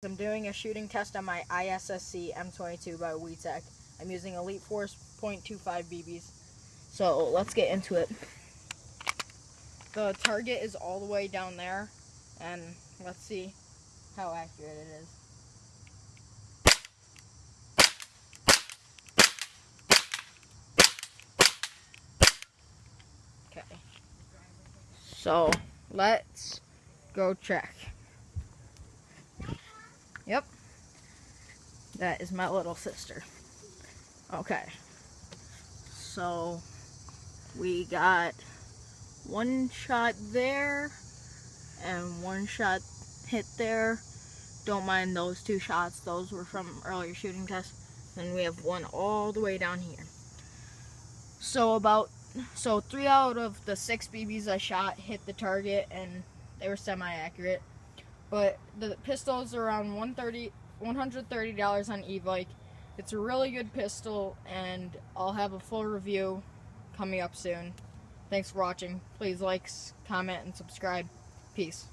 I'm doing a shooting test on my issc M22 by WeTech. I'm using Elite Force .25 BBs. So let's get into it. The target is all the way down there, and let's see how accurate it is. Okay. So let's go check. Yep. That is my little sister. Okay. So we got one shot there and one shot hit there. Don't mind those two shots. Those were from earlier shooting tests. And we have one all the way down here. So 3 out of the 6 BBs I shot hit the target and they were semi-accurate. But the pistol's around $130 on e-bike. It's a really good pistol, and I'll have a full review coming up soon. Thanks for watching. Please like, comment, and subscribe. Peace.